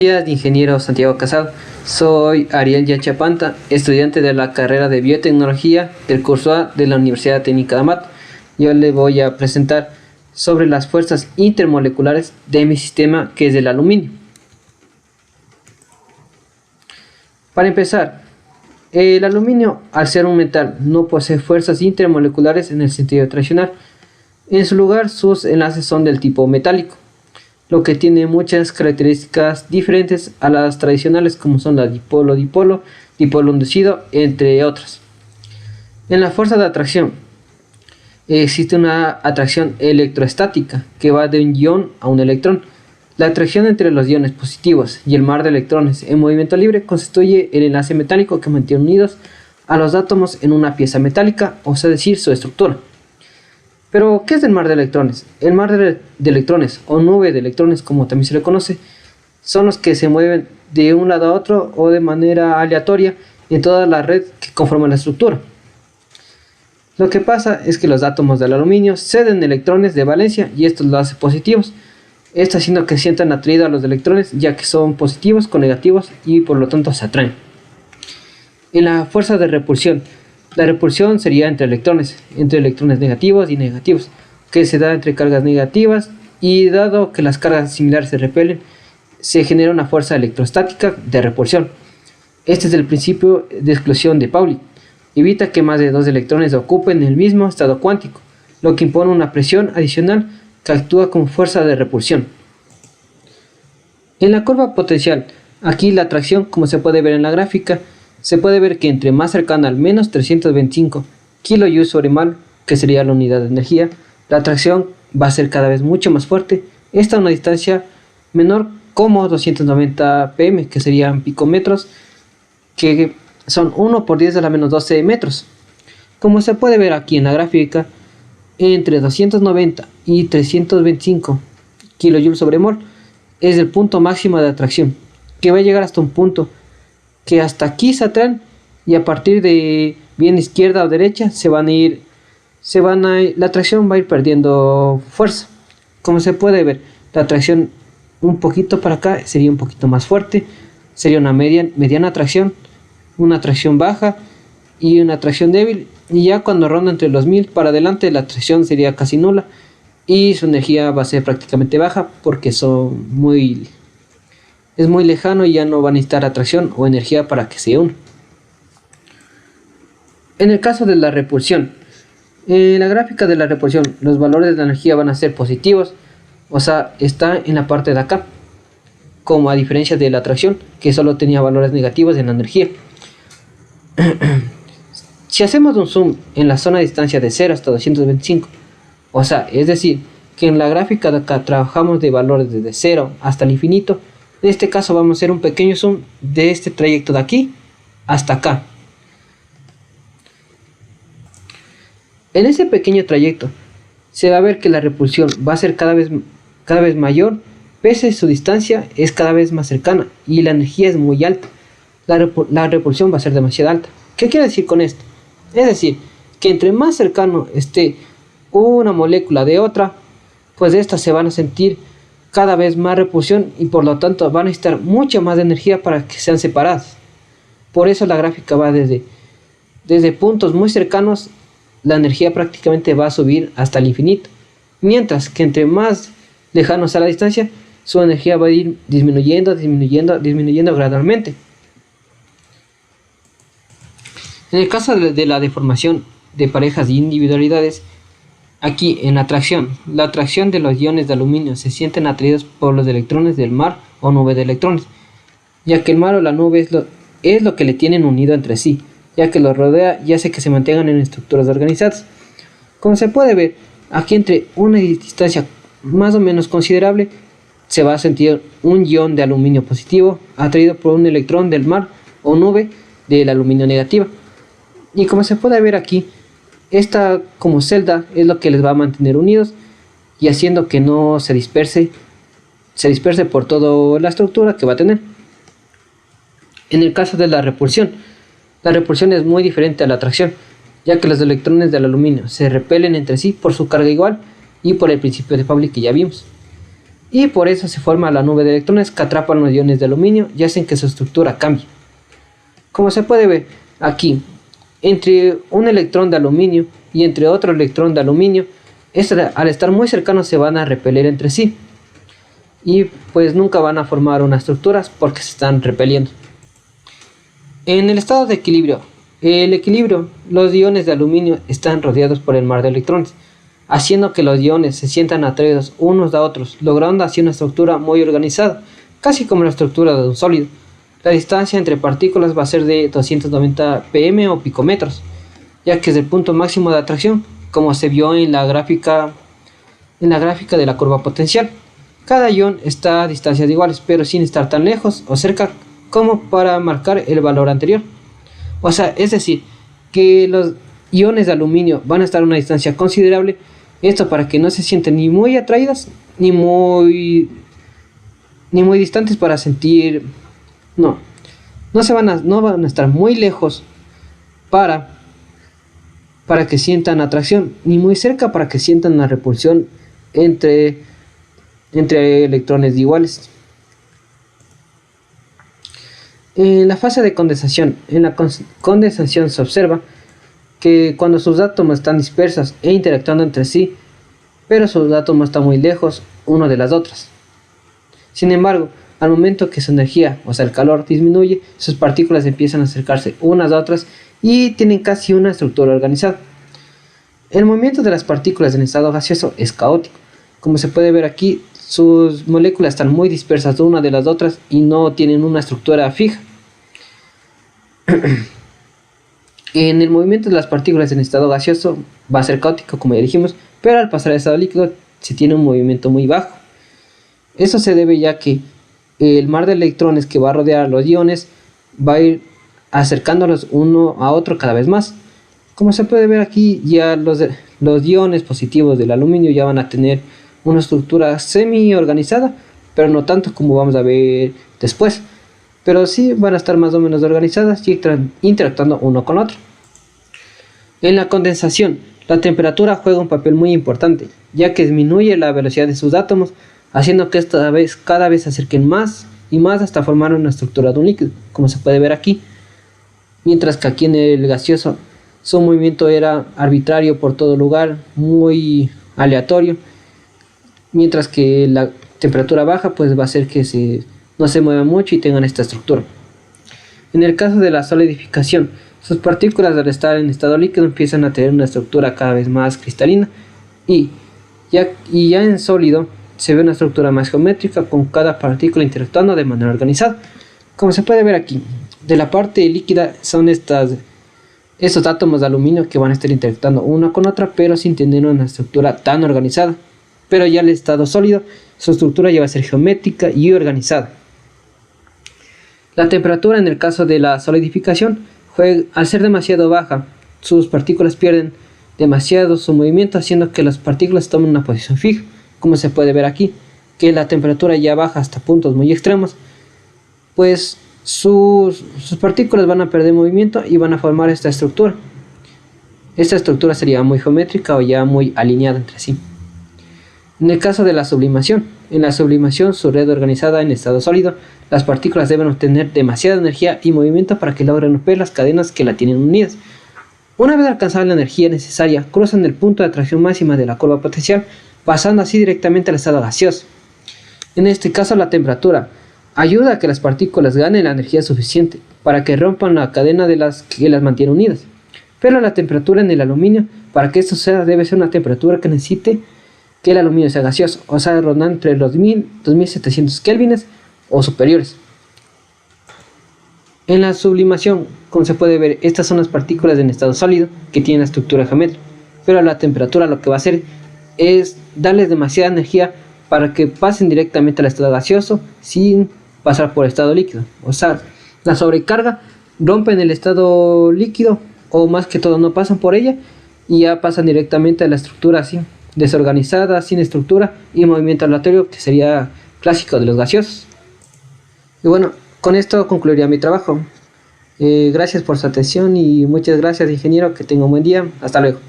Días, ingeniero Santiago Casado. Soy Ariel Yachapanta, estudiante de la carrera de biotecnología del curso A de la Universidad Técnica de Amat. Yo le voy a presentar sobre las fuerzas intermoleculares de mi sistema, que es el aluminio. Para empezar, el aluminio, al ser un metal, no posee fuerzas intermoleculares en el sentido tradicional. En su lugar, sus enlaces son del tipo metálico, lo que tiene muchas características diferentes a las tradicionales, como son la dipolo-dipolo, dipolo inducido, entre otras. En la fuerza de atracción existe una atracción electroestática que va de un ion a un electrón. La atracción entre los iones positivos y el mar de electrones en movimiento libre constituye el enlace metálico que mantiene unidos a los átomos en una pieza metálica, o sea, decir, su estructura. Pero, ¿qué es el mar de electrones? El mar de electrones, o nube de electrones, como también se le conoce, son los que se mueven de un lado a otro o de manera aleatoria en toda la red que conforma la estructura. Lo que pasa es que los átomos del aluminio ceden electrones de valencia y esto los hace positivos, esto haciendo que se sientan atraídos a los electrones, ya que son positivos con negativos y por lo tanto se atraen. En la fuerza de repulsión, la repulsión sería entre electrones negativos y negativos, que se da entre cargas negativas, y dado que las cargas similares se repelen, se genera una fuerza electrostática de repulsión. Este es el principio de exclusión de Pauli. Evita que más de dos electrones ocupen el mismo estado cuántico, lo que impone una presión adicional que actúa como fuerza de repulsión. En la curva potencial, aquí la atracción, como se puede ver en la gráfica, se puede ver que entre más cercana al menos 325 kJ/mol, que sería la unidad de energía, la atracción va a ser cada vez mucho más fuerte. Esta a una distancia menor, como 290 pm, que serían picómetros, que son 1 por 10 a la menos 12 metros. Como se puede ver aquí en la gráfica, entre 290 y 325 kJ/mol es el punto máximo de atracción, que va a llegar hasta un punto que hasta aquí se atraen, y a partir de bien izquierda o derecha la atracción va a ir perdiendo fuerza. Como se puede ver, la atracción un poquito para acá sería un poquito más fuerte, sería una mediana atracción, una atracción baja y una atracción débil, y ya cuando ronda entre los 1000 para adelante la atracción sería casi nula y su energía va a ser prácticamente baja, porque es muy lejano y ya no va a necesitar atracción o energía para que se una. En el caso de la repulsión, en la gráfica de la repulsión, los valores de la energía van a ser positivos, o sea, está en la parte de acá, como a diferencia de la atracción, que solo tenía valores negativos en la energía. Si hacemos un zoom en la zona de distancia de 0 hasta 225, o sea, es decir, que en la gráfica de acá trabajamos de valores desde 0 hasta el infinito, en este caso vamos a hacer un pequeño zoom de este trayecto de aquí hasta acá. En ese pequeño trayecto se va a ver que la repulsión va a ser cada vez mayor, pese a su distancia es cada vez más cercana y la energía es muy alta. La repulsión va a ser demasiado alta. ¿Qué quiere decir con esto? Es decir, que entre más cercano esté una molécula de otra, pues de estas se van a sentir cada vez más repulsión y por lo tanto van a necesitar mucha más energía para que sean separadas. Por eso la gráfica va desde puntos muy cercanos, la energía prácticamente va a subir hasta el infinito, mientras que entre más lejanos a la distancia, su energía va a ir disminuyendo gradualmente. En el caso de la deformación de parejas y individualidades, aquí en la atracción de los iones de aluminio se sienten atraídos por los electrones del mar o nube de electrones, ya que el mar o la nube es lo que le tienen unido entre sí, ya que los rodea y hace que se mantengan en estructuras organizadas. Como se puede ver, aquí entre una distancia más o menos considerable se va a sentir un ion de aluminio positivo atraído por un electrón del mar o nube del aluminio negativa. Y como se puede ver aquí, esta como celda es lo que les va a mantener unidos y haciendo que no se disperse por toda la estructura que va a tener. En el caso de la repulsión es muy diferente a la atracción, ya que los electrones del aluminio se repelen entre sí por su carga igual y por el principio de Pauli que ya vimos. y por eso se forma la nube de electrones que atrapan los iones de aluminio y hacen que su estructura cambie. Como se puede ver aquí, entre un electrón de aluminio y entre otro electrón de aluminio, al estar muy cercanos se van a repeler entre sí y pues nunca van a formar unas estructuras porque se están repeliendo. En el estado de equilibrio, los iones de aluminio están rodeados por el mar de electrones, haciendo que los iones se sientan atraídos unos a otros, logrando así una estructura muy organizada, casi como la estructura de un sólido. La distancia entre partículas va a ser de 290 pm o picómetros, ya que es el punto máximo de atracción, como se vio en la gráfica de la curva potencial. Cada ion está a distancias iguales, pero sin estar tan lejos o cerca como para marcar el valor anterior. O sea, es decir, que los iones de aluminio van a estar a una distancia considerable, esto para que no se sienten ni muy atraídas ni muy distantes para sentir, no van a estar muy lejos para que sientan atracción, ni muy cerca para que sientan una repulsión entre electrones iguales. En la fase de condensación, en la condensación se observa que cuando sus átomos están dispersos e interactuando entre sí, pero sus átomos están muy lejos uno de las otras. Sin embargo, al momento que su energía, o sea el calor, disminuye, sus partículas empiezan a acercarse unas a otras y tienen casi una estructura organizada. El movimiento de las partículas en estado gaseoso es caótico. Como se puede ver aquí, sus moléculas están muy dispersas de una de las otras y no tienen una estructura fija. En el movimiento de las partículas en estado gaseoso va a ser caótico, como ya dijimos, pero al pasar al estado líquido se tiene un movimiento muy bajo. Eso se debe ya que el mar de electrones que va a rodear a los iones va a ir acercándolos uno a otro cada vez más. Como se puede ver aquí, ya los iones positivos del aluminio ya van a tener una estructura semi organizada, pero no tanto como vamos a ver después, pero sí van a estar más o menos organizadas y interactuando uno con otro. En la condensación, la temperatura juega un papel muy importante, ya que disminuye la velocidad de sus átomos, haciendo que cada vez se acerquen más y más hasta formar una estructura de un líquido, como se puede ver aquí. Mientras que aquí en el gaseoso su movimiento era arbitrario por todo lugar, muy aleatorio, mientras que la temperatura baja pues va a hacer que no se mueva mucho y tengan esta estructura. En el caso de la solidificación, sus partículas al estar en estado líquido empiezan a tener una estructura cada vez más cristalina y ya en sólido se ve una estructura más geométrica con cada partícula interactuando de manera organizada. Como se puede ver aquí, de la parte líquida son estos átomos de aluminio que van a estar interactuando una con otra, pero sin tener una estructura tan organizada. Pero ya el estado sólido, su estructura ya va a ser geométrica y organizada. La temperatura en el caso de la solidificación, al ser demasiado baja, sus partículas pierden demasiado su movimiento, haciendo que las partículas tomen una posición fija, como se puede ver aquí, que la temperatura ya baja hasta puntos muy extremos, pues sus partículas van a perder movimiento y van a formar esta estructura. Esta estructura sería muy geométrica o ya muy alineada entre sí. En el caso de la sublimación, en la sublimación, su red organizada en estado sólido, las partículas deben obtener demasiada energía y movimiento para que logren romper las cadenas que la tienen unidas. Una vez alcanzada la energía necesaria, cruzan el punto de atracción máxima de la curva potencial, pasando así directamente al estado gaseoso. En este caso, la temperatura ayuda a que las partículas ganen la energía suficiente para que rompan la cadena que las mantiene unidas. Pero la temperatura en el aluminio, para que esto suceda, debe ser una temperatura que necesite que el aluminio sea gaseoso, o sea, rondando entre los 2700 kelvines o superiores. En la sublimación, como se puede ver, estas son las partículas en estado sólido que tienen la estructura geométrica, pero la temperatura lo que va a hacer es darles demasiada energía para que pasen directamente al estado gaseoso sin pasar por el estado líquido. O sea, la sobrecarga rompen el estado líquido, o más que todo no pasan por ella y ya pasan directamente a la estructura así, desorganizada, sin estructura y movimiento aleatorio, que sería clásico de los gaseosos. Y bueno, con esto concluiría mi trabajo. Gracias por su atención y muchas gracias, ingeniero, que tenga un buen día. Hasta luego.